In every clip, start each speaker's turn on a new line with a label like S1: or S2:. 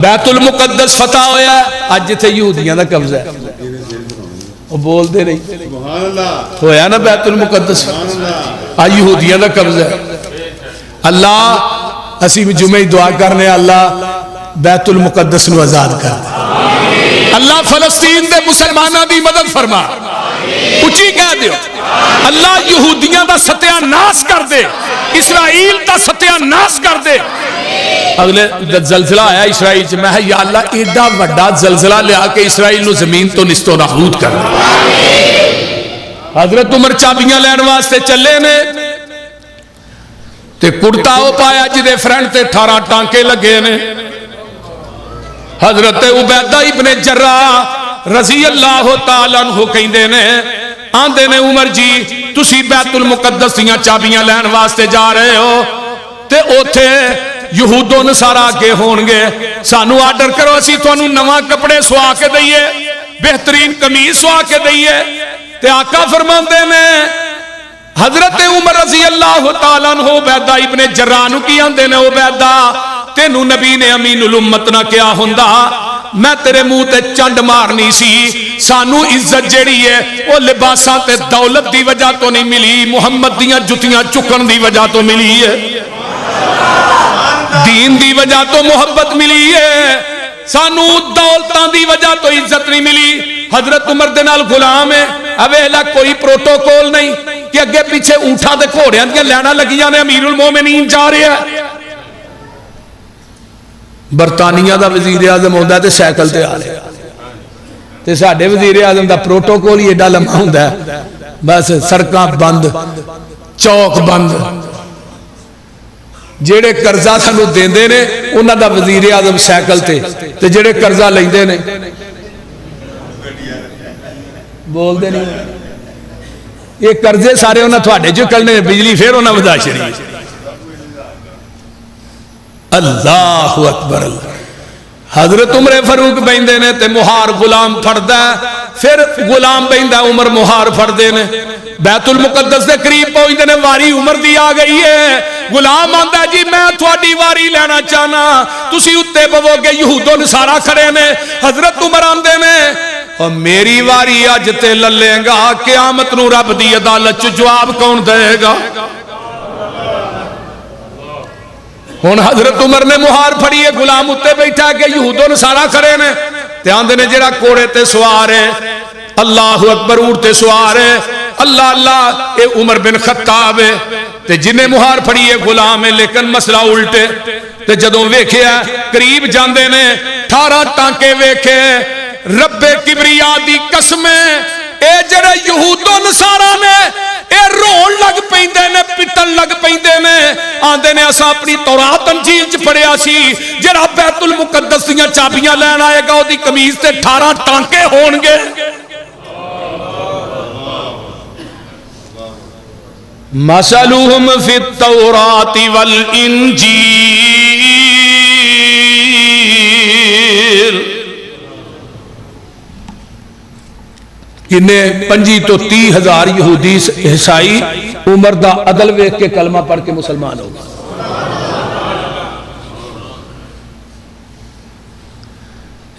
S1: بیت المقدس فتح ہویا ہے اج جتھے یہودیاں دا قبضہ ہے وہ بول دے نہیں ہویا نا بیت المقدس آج یہودیاں دا قبضہ ہے اللہ اسی بھی جمعہ دعا کرنے اللہ بیت المقدس نو آزاد کر دے اللہ فلسطین دے مسلمانہ دی مدد فرما اچھی کہہ دیو اللہ یہودیاں دا ستیہ ناس کر دے اسرائیل دا ستیہ ناس کر دے اگلے زلزلہ آیا اسرائیل سے میں یا اللہ ایڈا وڈا زلزلہ لے آکے اسرائیل نو زمین تو نستو نابود کر دے حضرت عمر چابیاں لین واسطے چلے نے تے کڑتا ہو پایا جدے فرنٹ تے 18 ٹانکے لگے نے حضرت عبیدہ ابن جراح رضی اللہ تعالیٰ عنہ کہندے نے آندے نے عمر جی تسی بیت المقدس دیاں چابیاں لین واسطے جا رہے ہو تے اوتھے یہود و نصارا آگے ہونگے سانو آرڈر کرو اسی تو انہوں نواں کپڑے سوا کے دئیے بہترین قمیض سوا کے دئیے تے آقا فرماندے نے حضرت عمر رضی اللہ تعالیٰ عنہ عبیدہ ابن جراح نو کی آندے نے عبیدہ تینو نبی نے امین الامت نہ کیا ہوندہ میں تیرے منہ تے چنڈ مارنی سی سانو عزت جیڑی ہے وہ لباساں تے دولت دی وجہ تو نہیں ملی محمد دیاں جتیاں چکن دی وجہ تو ملی ہے دین دی وجہ تو محبت ملی ہے سانو دولتاں دی وجہ تو عزت نہیں ملی حضرت عمر دنال غلام ہے اویلا کوئی پروٹوکول نہیں کہ اگے پیچھے اونٹھا دے کھوڑیاں دیا لینا لگی جانے امیر المومنین جا رہے ہیں برطانیہ دا وزیر اعظم ہوندہ ہے تے سائیکل تے آ رہے تے ساڑھے وزیر اعظم دا پروٹوکول یہ ایڈا لمحہ ہوندہ ہے بس سڑکاں بند چوک بند جیڑے قرضہ سانو دیندے نے انہاں دا وزیر اعظم سائیکل تے جیڑے قرضہ لیندے نے بول دے نہیں یہ قرضے سارے انہاں تھوڑے جو کرنے بجلی پھر انہاں ودا چھڑی اللہ اکبر اللہ حضرت عمر فاروق بیندے نے تے مہار غلام پھڑدا ہے پھر غلام بیندہ عمر مہار پھڑدے نے بیت المقدس دے قریب پہنچدے نے واری عمر دی آ گئی ہے غلام آندا جی میں تھوڑی واری لینا چاہنا تسی اتے بو گے یہود و نصارا کھڑے نے حضرت عمر آندے نے اور میری واری اج تے للے گا قیامت نو رب دی عدالت چ جواب کون دے گا ہون حضرت عمر نے مہار پھڑی ہے غلام اتے بیٹھا کہ یہود و نصارا کھڑے نے تے آندے نے جڑا کوڑے تے سوار ہے اللہ اکبر اڑتے سوار ہے اللہ اللہ اے عمر بن خطاب ہے تے جنہیں مہار پھڑی ہے غلام ہے لیکن مسئلہ الٹے تے جدوں ویکھیا قریب جاندے نے 18 ٹانکے ویکھے رب کبریا دی قسمیں اے جڑے یہود و نصارا نے اے رون لگ پیندے نے پٹن لگ پیندے نے آندے نے اسا اپنی تورات انجیل چ پڑھیا سی جڑا بیت المقدس دیاں چابیاں لین آئے گا اودی قمیض تے 18 ٹانکے ہون گے مثلهم فی التوراۃ والانجیل انہیں 25 تو 30 ہزار یہودی عیسائی عمر دا عدل ویکھ کے کلمہ پڑھ کے مسلمان ہوگا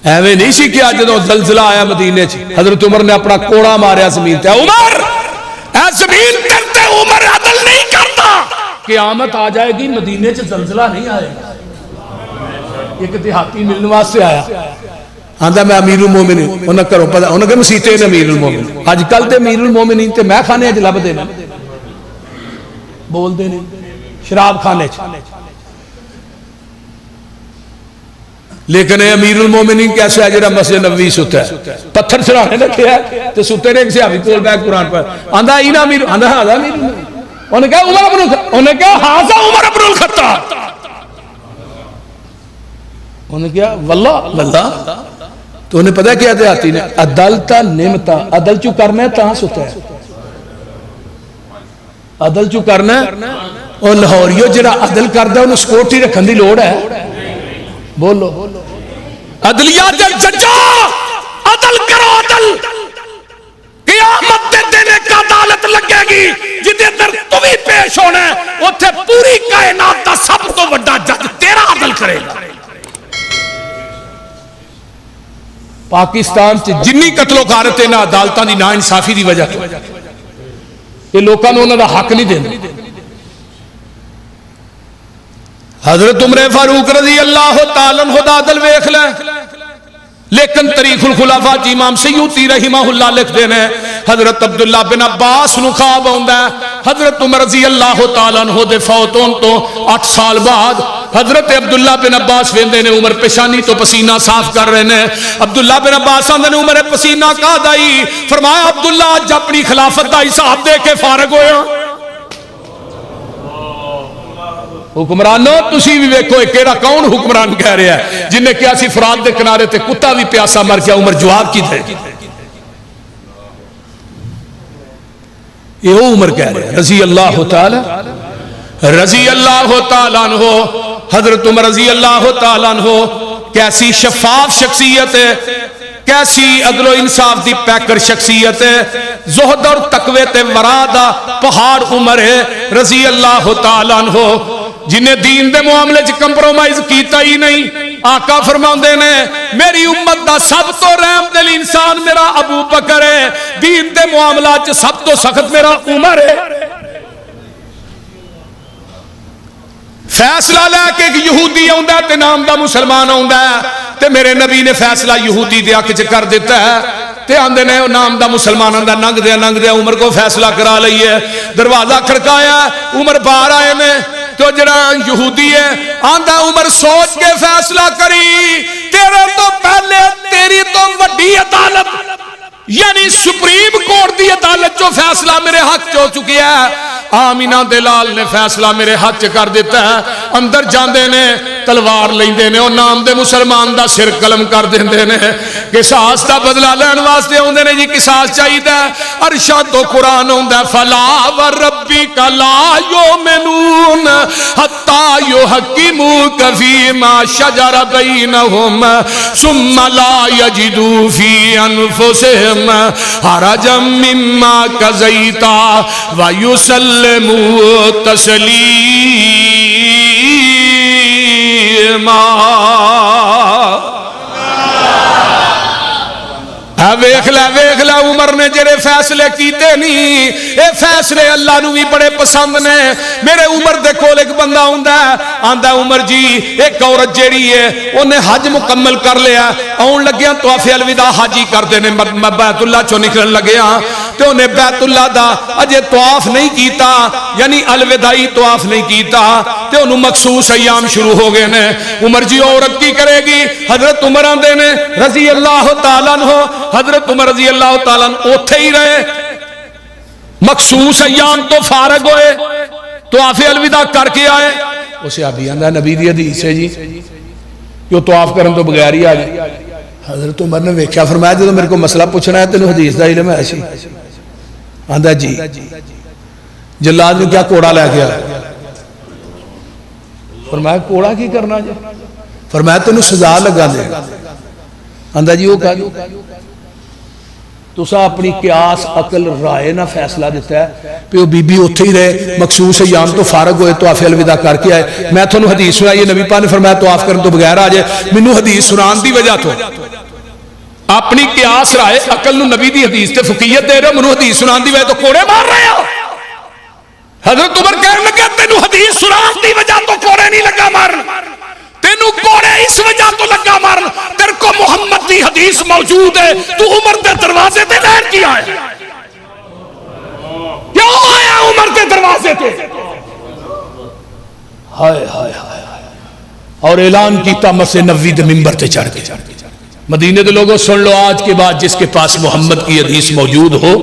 S1: ایویں نہیں سی کہ جدوں زلزلہ آیا مدینے چ حضرت عمر نے اپنا کوڑا ماریا زمین تے عمر اے زمین کرتے عمر عدل نہیں کرتا قیامت آ جائے گی مدینے چ زلزلہ نہیں آئے گا ایک دیہاتی ملنے واسطے آیا آندہ میں امیر المومنین انہاں کرو پتہ انہاں کہ مسیحتے ہیں امیر المومنین آج کل تے امیر المومنین تے میں کھانے اج لب دینا بول دینے شراب کھانے لیکن امیر المومنین کیسے ہے جڑا مسجد نبوی ستا ہے پتھر سرانے رکھے ہے تے ستے نے ایک صحابی کول بیٹھ قرآن پر آندہ اینا امیر آندہ ہاں امیر انہوں نے کہا عمر ابن الخطاب انہوں نے کہا ہاذا عمر ابن الخطاب انہوں نے کہا واللہ واللہ تو انہیں پتہ کیا دیاتی نے عدلتا نمتا عدل چو کرنا ہے تاں ستا ہے عدل چو کرنا ہے اور لاہوریو جڑا عدل کردہ انہوں سکوٹی رکھن دی لوڑ ہے بولو عدلیات ججا عدل کرو عدل قیامت دے دینے کا عدالت لگے گی جدے در تمہیں پیش ہونا ہے اتھے پوری کائنات دا سب کو بڑا جج تیرا عدل کرے گا پاکستان جنی قتل و غارت ہے نا عدالتاں دی نا انصافی دی وجہ تو یہ لوکاں نوں انہاں دا حق نہیں دیندے. حضرت عمر فاروق رضی اللہ تعالیٰ عنہ دا عدل ویکھ لے. لیکن تاریخ الخلفاء جی امام سیوطی رحمہ اللہ لکھ دینے حضرت عبداللہ بن عباس نو خواب ہوندا ہے حضرت عمر رضی اللہ تعالیٰ عنہ دے فوت ہون تو 8 سال بعد حضرت عبداللہ بن عباس ویندے نے عمر پیشانی تو پسینہ صاف کر رہے ہیں. عبداللہ بن عباس آندے نے عمر پسینہ کا دائی. فرمایا عبداللہ اج اپنی خلافت دا حساب دے کے فارغ ہویا. حکمرانوں تسی بھی ویکھو کیڑا کون حکمران کہہ رہا ہے جن نے کیا سی فرات دے کنارے تے کتا بھی پیاسا مر گیا عمر جواب کی دے یہ عمر کہہ رہے ہیں رضی اللہ تعالیٰ عنہ. حضرت عمر رضی اللہ تعالیٰ عنہ کیسی شفاف شخصیت ہے, کیسی عدل و انصاف دی پیکر شخصیت ہے, زہد اور تقوی تے ورا دا پہاڑ عمر ہے رضی اللہ تعالیٰ عنہ, جنہیں دین دے معاملے چ کمپرومائز کیتا ہی نہیں. آقا فرماندے نے میری امت دا سب تو رحم دل انسان میرا ابو بکر ہے, دین دے معاملات چ سب تو سخت میرا عمر ہے. فیصلہ لے کے ایک یہودی آندا تے نام دا مسلمان آندا ہے تے میرے نبی نے فیصلہ یہودی دے حق چ کر دیتا ہے تے آندے نے نام دا مسلمان آندا ننگ دیا عمر کو فیصلہ کرا لئیے. دروازہ کھڑکایا عمر باہر آئے نے تو جڑا یہودی ہے آندہ عمر سوچ کے فیصلہ کری, تیرے تو پہلے تیری تو وڈی عدالت یعنی سپریم کورٹ دی عدالت جو فیصلہ میرے حق چو چکی ہے. آمینہ دلال نے فیصلہ میرے حق کر دیتا ہے. اندر جاندے نے تلوار لیندے نے اور نام دے مسلمان دا سر قلم کر دیندے نے. قصاص دا بدلہ لین واسطے ہوندے نے جی قصاص چاہیے. ارشاد تو قرآن ہوندا فلا وربک لا یؤمنون حتی یحکموک فیما شجر بینہم ثم لا یجدوا فی انفسہم حرجا مما قضیت ویسلموا تسلیما. ویکھ لے عمر نے جڑے فیصلے کیتے نہیں اے فیصلے اللہ نو بھی بڑے پسند نے. میرے عمر دے کول ایک بندہ ہوندا ہے آندا عمر جی ایک عورت جیڑی ہے اونے حج مکمل کر لیا, آن لگیا طواف الوداع حاجی کردے نے, بیت اللہ چوں نکلن لگیا تے اونے بیت اللہ دا اجے طواف نہیں کیتا یعنی الوداعی طواف نہیں کیتا تے اونوں مخصوص ایام شروع ہو گئے نے. عمر جی عورت کی کرے گی؟ حضرت عمر آندے نے رضی اللہ تعالیٰ عنہ حضرت عمر رضی اللہ تعالیٰ اوتھے ہی رہے, مخصوص ایام تو فارغ ہوئے, طواف الوداع کر کے آئے. اسے ابھی آندہ نبی دی حدیث ہے جی جو طواف کرن تو بغیر ہی آ گئے. حضرت عمر نے ویکھیا فرمایا جو میرے کو مسئلہ پوچھنا ہے تینوں حدیث دا علم ہے ایسی؟ آندہ جی جلاد نے کیا کوڑا لے گیا؟ فرمایا کوڑا کی کرنا جی؟ فرمایا تینوں سزا لگا دے. آندہ جی وہ کہا جو تسا اپنی قیاس عقل رائے نہ فیصلہ دیتا ہے پہ بی بی اتھے ہی رہے مخصوص ایام تو فارغ ہوئے طواف الوداع کر کے آئے. میں تھانوں حدیث سنائی نبی پاک نے فرمایا طواف کرن تو بغیر آ جائے. مینوں حدیث سنان دی وجہ تو اپنی قیاس رائے عقل نو نبی دی حدیث تے فقیت دے رہے مینوں حدیث سنان دی وجہ تو کوڑے مار رہے ہو. حضرت عمر کہنے لگا تینوں حدیث سنان دی وجہ تو کوڑے نہیں لگا مارن, تینوں کوڑے اس وجہ تو لگا مارن تیرے کو محمد دی حدیث موجود ہے, تو عمر دے دروازے تے لہر کیا ہے؟ کیوں آیا عمر دے دروازے تے؟ ہائے ہائے ہائے اور اعلان کیتا مسجد نبوی دے منبر تے چڑھ کے مدینے دے لوگوں سن لو آج کے بعد جس کے پاس محمد کی حدیث موجود ہو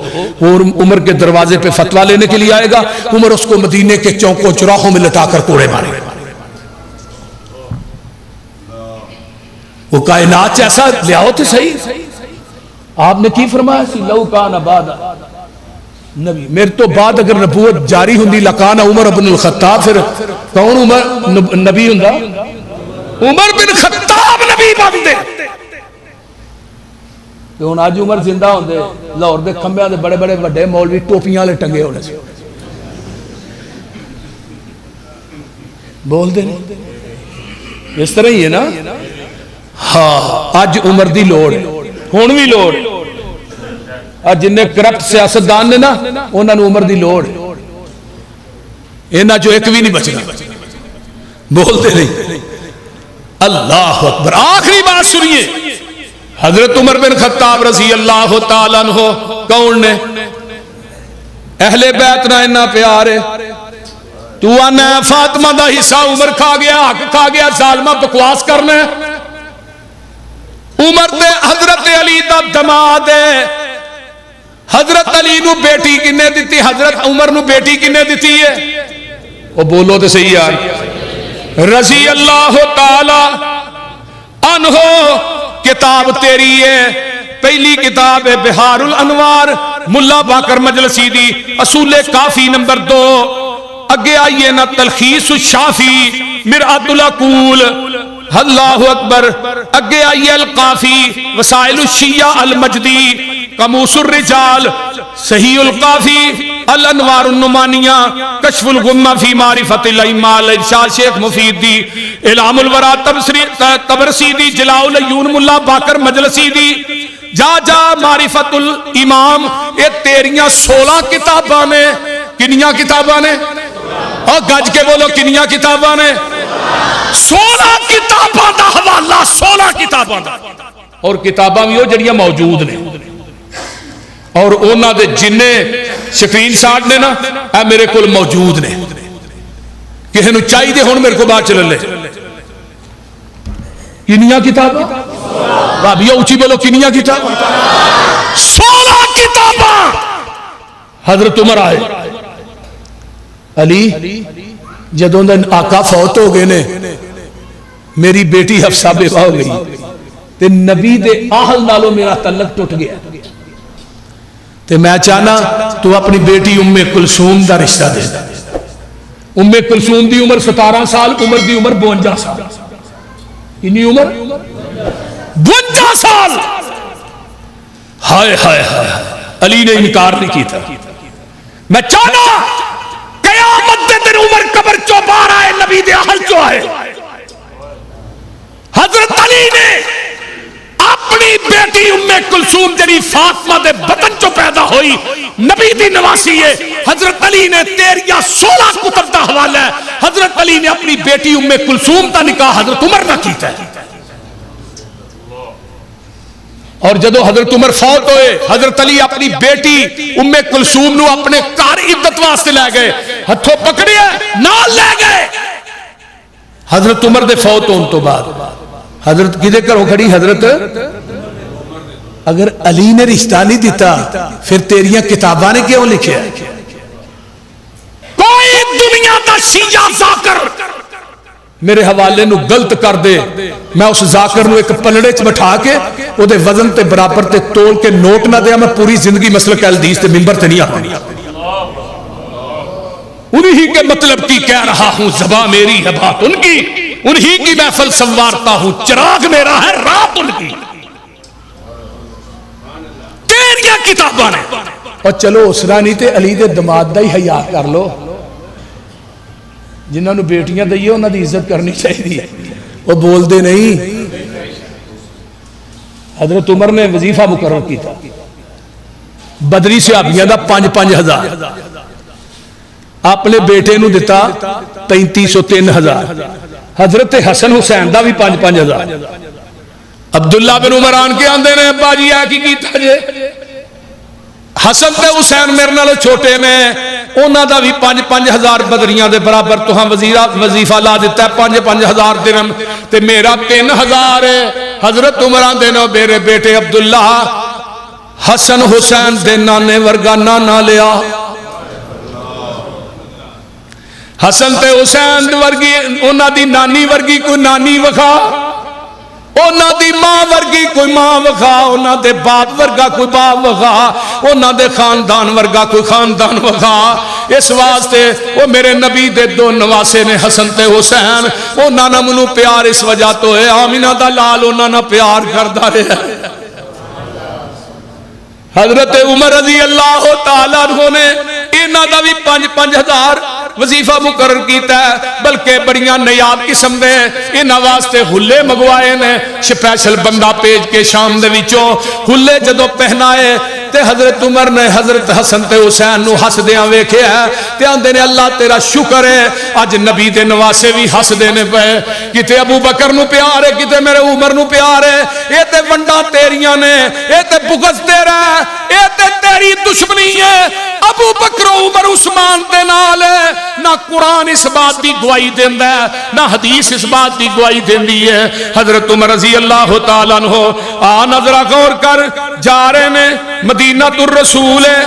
S1: اور عمر کے دروازے پہ فتویٰ لینے کے لیے آئے گا, عمر اس کو مدینے کے چوکوں چراہوں میں لٹا کر کوڑے مارے گا. وہ کائنات ایسا لے آؤ تو صحیح. آپ نے کی فرمایا سی لو کان بعد نبی, میرے تو بعد اگر نبوت جاری ہوندی لکان عمر بن الخطاب, پھر کون عمر نبی ہوندا؟ عمر بن خطاب نبی بندے. تو ہن اج عمر زندہ ہوندے لاہور دے کھمبیاں دے بڑے بڑے وڈے مولوی ٹوپیاں لے ٹنگے ہونے سی. بول دے اس طرح ہی ہے نا. ہاں اج عمر دی لوڑ ہن بھی لوڑ جن کرپٹ سیاستدان نے نا انہوں نے عمر دی لوڑ انہاں جو ایک بھی نہیں بچنا بولتے نہیں اللہ اکبر آخری بات سنیے حضرت عمر بن خطاب رضی اللہ تعالیٰ عنہ کون نے اہل بیت نہ اتنا پیار ہے تو آنا فاطمہ دا حصہ عمر کھا گیا حق کھا گیا ظالمہ بکواس کرنا عمر تے حضرت علی دا دماد ہے حضرت علی نو بیٹی کنے دیتی حضرت عمر نو بیٹی کنے دیتی ہے وہ بولو تو صحیح یار رضی اللہ تعالی عنہ کتاب تیری ہے پہلی کتاب ہے بہار الانوار ملا باقر مجلسی دی اصول کافی نمبر 2 اگے آئیے نا تلخیص الشافی مرآت العقول اللہ اکبر اگے آئیے القافی وسائل الشیعہ المجدی قاموس الرجال صحیح القافی الانوار النمانیہ کشف الغمہ فی معرفت الائمہ الارشاد شیخ مفید دی اعلام الورا تبرسی دی جلاء العیون ملا باقر مجلسی دی جا جا معرفت الامام یہ تیریاں 16 کتاباں نے کنیاں کتاباں نے اور گج کے بولو کنیاں کتاباں نے 16 کتاباں دا حوالہ 16 کتاباں دا اور کتاباں بھی ہو جڑیاں موجود نے اور اونا دے جننے سکرین شاٹ نے نا اے میرے کل موجود نے کسی نو چاہی دے ہون میرے کو بات چلے لے کنیاں کتاباں بابیا اونچی بولو کنیاں کتاباں 16 کتاباں حضرت عمر آئے علی جدوں دن آقا فوت ہو گئے نے میری بیٹی حفصہ بیوہ ہو گئی تے نبی دے آہل نالو میرا تعلق ٹوٹ گیا تے میں چاہنا تو اپنی بیٹی ام کلثوم دا رشتہ دے ام کلثوم دی عمر 17 سال عمر دی عمر 52 سال انہی عمر 52 سال ہائے ہائے ہائے علی نے انکار نہیں کی تھا میں چاہنا قیامت دے دن عمر قبر چو بار آئے نبی دے اہل چو آئے حضرت علی نے اپنی بیٹی ام کلثوم جڑی فاطمہ دے بطن چو پیدا ہوئی نبی دی نواسی ہے حضرت علی نے 13 16 کتب دا حوالہ ہے حضرت علی نے اپنی بیٹی ام کلثوم دا نکاح حضرت عمر نہ کیتا ہے اور جدو حضرت عمر فوت ہوئے حضرت علی اپنی بیٹی ام کلثوم نو اپنے کار عدت واسطے لے گئے ہتھوں پکڑے نال لے گئے حضرت عمر دے فوت ہون تو بعد حضرت کدے کرو کھڑی حضرت اگر علی نے رشتہ نہیں دیتا پھر تیریاں کتاباں نے کیوں لکھے کوئی دنیا دا شیعہ ذاکر میرے حوالے نو غلط کر دے میں اس ذاکر نو ایک پلڑے چ بٹھا کے او دے وزن تے برابر تے تول کے نوٹ نہ دیا میں پوری زندگی مسلک الحدیث تے منبر تے نہیں آتا انہی کے مطلب کی کہہ رہا ہوں زبان میری ہے بات ان کی انہی کی محفل سنوارتا ہوں چراغ میرا ہے رات ان کی تیریاں کتاباں نے اور چلو اسرا نہیں تے علی دے دماد دا ہی حیا کر لو جنہاں نو بیٹیاں دئیے انہاں دی عزت کرنی چاہیے وہ بول دے نہیں حضرت عمر نے وظیفہ مقرر کی تھا بدری صحابیاں دا 5,000 اپنے بیٹے نو دیتا 35,000 حضرت حسن حسین دا بھی 5,000 عبداللہ بن عمر آن کے آندے نے ابا جی ہے کی کیتا جے حسن تے حسین میرے نالو چھوٹے نے انہاں دا بھی 5,000 بدریاں دے برابر تو ہم وظیفہ لا دیتا ہے 5,000 درہم تے میرا 3,000 ہے حضرت عمر آندے نے میرے بیٹے عبداللہ حسن حسین دے نانے ورگا نانا لیا حسن تے حسین ورگی انہاں دی نانی ورگی کوئی نانی وکھا انہاں دی ماں ورگی کوئی ماں وکھا انہاں دے باپ ورگا کوئی باپ وکھا انہاں دے خاندان ورگا کوئی خاندان وکھا اس واسطے وہ میرے نبی دے 2 نواسے نے حسن تے حسین انہاں نہ منو پیار اس وجہ تو ہے آمینہ دا لال انہاں نہ پیار کردا ہے حضرت عمر رضی اللہ تعالیٰ عنہ نے انہاں دا بھی 5,000 وظیفہ مقرر کیتا ہے، بلکہ بڑیاں نیاب قسم دے انہاں واسطے حلے منگوائے نے، سپیشل بندہ بھیج کے شام دے وچوں حلے جدوں پہنائے تے حضرت عمر نے حضرت حسن تے حسین نو ہسدیاں ویکھیا تے آندے نے اللہ تیرا شکر ہے اج نبی دے نواسے بھی ہسدے نے پے، کتے ابو بکر نو پیار ہے، کتے میرے عمر نو پیار ہے، اے تے ونڈاں تیریاں نے، اے تے بغض تیرا ہے، اے تے تیری دشمنی ہے۔ ابو بکر و عمر عثمان دے نال نہ قرآن اس بات دی گواہی دیندا ہے نہ حدیث اس بات دی گواہی دیندی ہے۔ حضرت عمر رضی اللہ تعالیٰ عنہ آ نظرہ غور کر، جا رہے نے مدینہ الرسول ہے،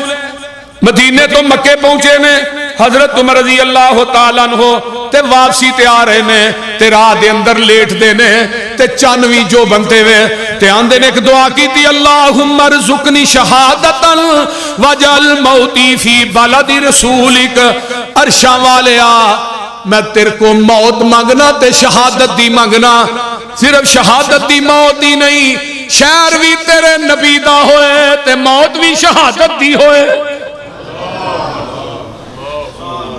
S1: مدینے تو مکے پہنچے نے حضرت عمر رضی اللہ تعالیٰ عنہ تے واپسی تے آ رہے نے تے راہ دے اندر لیٹ دے نے تے چانوی جو بنتے ہوئے تے آندے نے ایک دعا کی تھی، اللہم ارزقنی شہادتا وجعل موتی فی بلد رسولک۔ عرشاں والے آ میں تیرے کو موت مانگنا تے شہادت دی مانگنا، صرف شہادت دی موت ہی نہیں، شہر بھی تیرے نبی دا ہوئے تے موت بھی شہادت دی ہوئے۔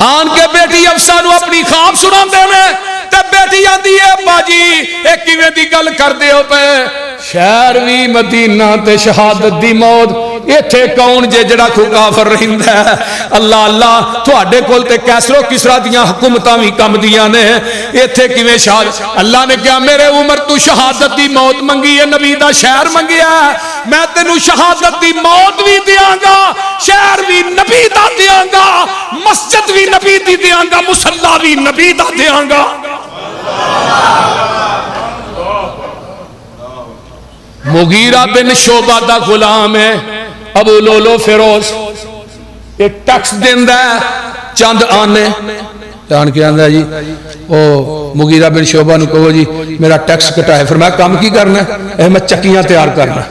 S1: آن کے بیٹی افسا نو اپنی خواب سنا دے میں تے بیٹی آندی ہے باجی ایک کیویں دی گل کر دے ہو پے، شہر بھی مدینہ تے شہادت دی موت، ایتھے کون جے جڑا کو کافر رہندا ہے؟ اللہ اللہ تواڈے کول تے کیسرو کسرا دیاں حکومتاں وی کم دیاں نے، ایتھے کیویں شہادت؟ اللہ نے کہا میرے عمر تو شہادت دی موت منگی ہے، نبی دا شہر منگیا ہے، میں تینوں شہادت دی موت بھی دیاں گا، شہر بھی نبی دا دیاں گا، مسجد بھی نبی دی دیاں گا، مصلی بھی نبی دا دیاں گا۔ مغیرہ بن شعبہ دا غلام ہے ابو لولو فیروز، ایک ٹیکس دیندہ ہے چند آنے جان کے آندہ جی او مغیرہ بن شعبہ نے کہو جی میرا ٹیکس کٹا ہے، فرمایا کام کی کرنا ہے؟ میں چکیاں تیار کرنا۔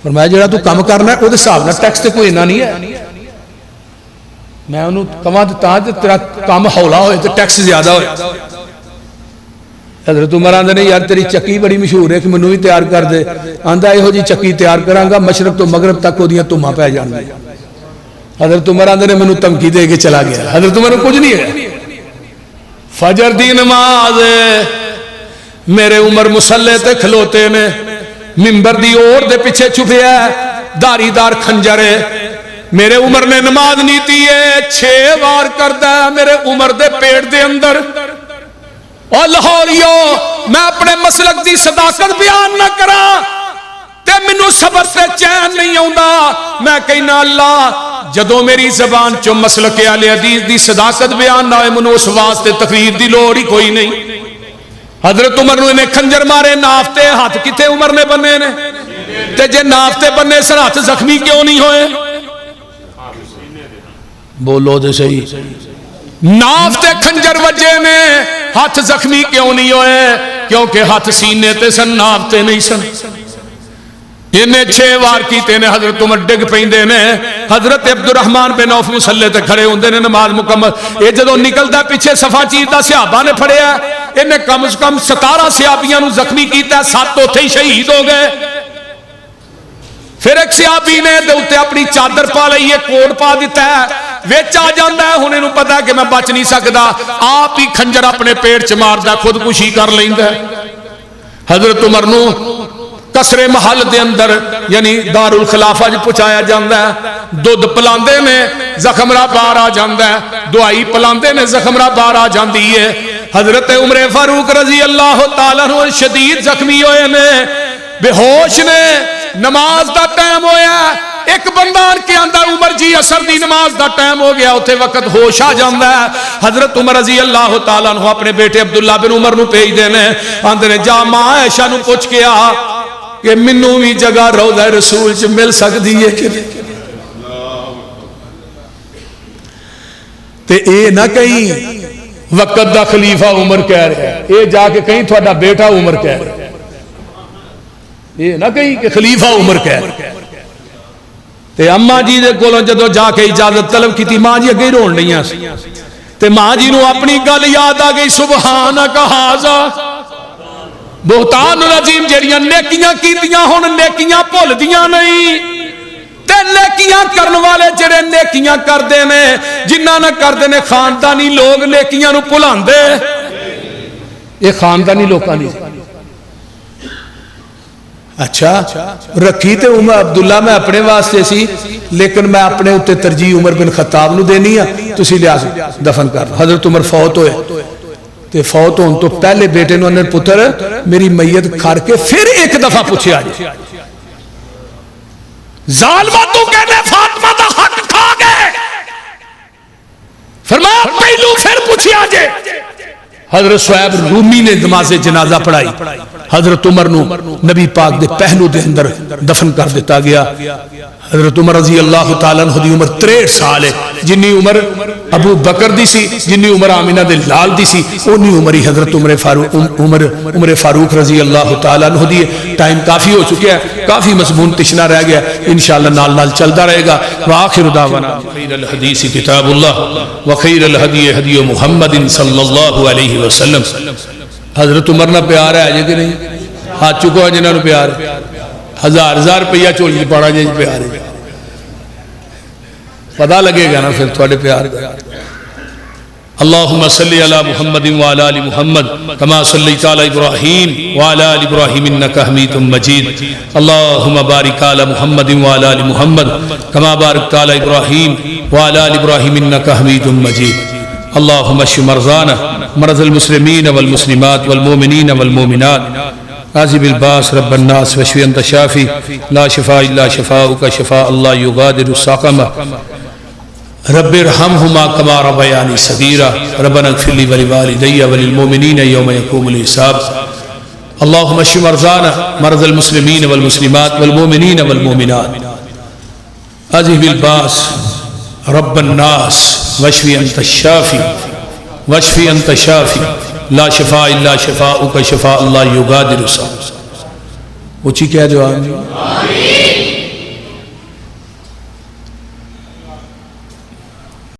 S1: فرمایا جڑا تو کام کرنا ہے او دے صاحب نہ ٹیکس تے کوئی نہ نہیں ہے، میں انہوں کہاں دیتا ہے تیرا کام ہولا ہوئے تو ٹیکس زیادہ ہوئے۔ حضرت عمر آندہ نے یار تیری چکی بڑی مشہور ہے کہ منو بھی تیار کر دے، آندہ ایہو جی چکی تیار کرانگا مشرق تو مغرب تک ہو دیاں تمہاں پہ جان دے۔ حضرت عمر آندہ نے منو تمکی دے کے چلا گیا، حضرت عمر کچھ نہیں ہے۔ فجر دی نماز میرے عمر مسلح تے کھلوتے نے، ممبر دی اور دے پیچھے چھپے ہے، داری دار کھنجر ہے، میرے عمر نے نماز نیتی ہے 6 وار کردہ ہے میرے عمر دے پیڑ دے اندر۔ اور لاہوریو میں اپنے مسلک دی صداقت بیان نہ کرا تے منو صبر سے چین نہیں آؤندا، میں کہنا اللہ جدو میری زبان چو مسلک اہل حدیث دی صداقت بیان نہ ہوئے منو اس واسطے تقریر دی لوڑ ہی کوئی نہیں۔ حضرت عمر نے کھنجر مارے، نافتے ہاتھ کتے عمر نے بننے نے تے جے نافتے بننے سر ہاتھ زخمی کیوں نہیں ہوئے؟ بولو دے صحیح، نافتے کھنجر وجے نے ہاتھ زخمی کیوں نہیں ہوئے؟ کیونکہ ہاتھ سینے تے سن نافتے نہیں سن۔ انہیں 6 وار کیتے نے، حضرت عمر ڈگ پیندے نے، حضرت عبد الرحمن بن عوف مسلح تے کھڑے ہوندے نے نماز مکمل، یہ جدو نکلدا پیچھے صفا چیردہ صحابہ نے پھڑیا، انہیں کم از کم 17 صحابیاں نو زخمی کیتا ہے، 7 اوتھے ہی شہید ہو گئے۔ پھر ایک صحابی نے دے اوتے اپنی چادر پا لئی ہے، کوٹ پا دیتا ہے، ویچ آ جاندا ہے، انہیں پتا ہے کہ میں بچ نہیں سکدا، آپ ہی کھنجر اپنے پیٹ چ ماردا، خودکشی کر لیندا ہے۔ حضرت عمر نو قصر محل دے اندر یعنی دار الخلافہ جو پہنچایا جاندا ہے، دودھ پلاندے نے زخم را باہر آ جاندا ہے، دعائی پلاندے نے زخم را باہر آ جاندی ہے۔ حضرت عمر فاروق رضی اللہ تعالیٰ عنہ شدید زخمی ہوئے نے، بے ہوش نے، نماز دا ٹائم ہویا، ایک بندان کے اندر عمر جی اثر دی نماز دا ٹائم ہو گیا، اتے وقت ہوش آ جاندا ہے۔ حضرت عمر رضی اللہ تعالیٰ عنہ اپنے بیٹے عبداللہ بن عمر نو بھیج دینے، آندے نے جا ماں عائشہ نو پوچھ کے آ کہ منو بھی جگہ روضہ رسول چ مل سکتی ہے کہ تے اے نہ کہیں وقت دا خلیفہ عمر کہہ رہا ہے، اے جا کے کہیں تھوڑا بیٹا عمر کہہ رہا ہے، اے نہ کہیں کہ خلیفہ عمر کہہ رہا ہے۔ تے اماں جی دے کولوں جدو جا کے اجازت طلب کی تھی، ماں جی اگے رون نہیں سی تے ماں جی نو اپنی گل یاد آ گئی، سبحانک ھذا بہتان العظیم، جڑیاں نیکیاں کیتیاں ہن نیکیاں بھل دیاں نہیں تے تے نیکیاں کرن والے جڑے نیکیاں کردے نے جنہاں نہ کردے نے خاندانی لوگ نیکیاں نو بھلاندے یہ خاندانی لوکاں دی اچھا رکھی تے عمر عبداللہ میں اپنے واسطے سی لیکن میں اپنے اتے ترجیح عمر بن خطاب نو دینی ہے تسی لحاظ دفن کر حضرت عمر فوت ہوئے تے فوت ہون تو پہلے بیٹے نو انہیں پتر میری میت کھار کے پھر ایک دفعہ پوچھے آجے ظالمہ تو کہنے فاطمہ دا حق کھا گئے فرمایا پہلو پھر پوچھے آجے حضرت صہیب رومی نے نماز جنازہ پڑھائی حضرت عمر نو نبی پاک دے پہلو دے اندر دفن کر دیتا گیا حضرت عمر رضی اللہ تعالیٰ عنہ دی عمر 63 سال ہے جنی عمر ابو بکر دی سی جنی عمر آمینہ دے لال دی سی انہی عمری حضرت عمر فاروق رضی اللہ تعالیٰ عنہ دی ٹائم کافی ہو چکے ہیں کافی مضمون تشنا رہ گیا انشاءاللہ نال نال چلتا رہے گا وآخر دعوانا خیر الحدیث کتاب اللہ وخیر الہدی ہدی محمد صلی اللہ علیہ وسلم حضرت عمر نہ پیار ہے آجے کہ نہیں ہاتھ چکو ہے جنہوں نے پیار ہے ہزار روپیہ چولی پڑا جائے پیار ہے پتہ لگے گا نا پھر تھوڑے پیار کا اللہم صلی علی محمد وعلی آل محمد کما صلیت علی ابراہیم وعلی آل ابراہیم انکا حمید مجید اللہم بارک علی محمد وعلی آل محمد کما بارکت علی ابراہیم وعلی آل ابراہیم انکا حمید مجید اللہم اشف مرضانا مرض المسلمین والمسلمات والمومنین والمومنات عازب الباس رب الناس وشفی انت شافی لا شفاء الا شفاؤک شفاء اللہ یغادر السقم رب ارحمہما کما ربیانی صغیرا ربنا اغفر لی ولوالدی وللمؤمنین یوم یقوم الحساب اللہم اشف مرضانا مرض المسلمین والمسلمات والمؤمنین والمؤمنات عازب الباس رب الناس وشفی انت الشافی وشفی انت شافی لا شفاء الا شفاؤک شفاء اللہ یغادر السقم اچھی کیا جو آمین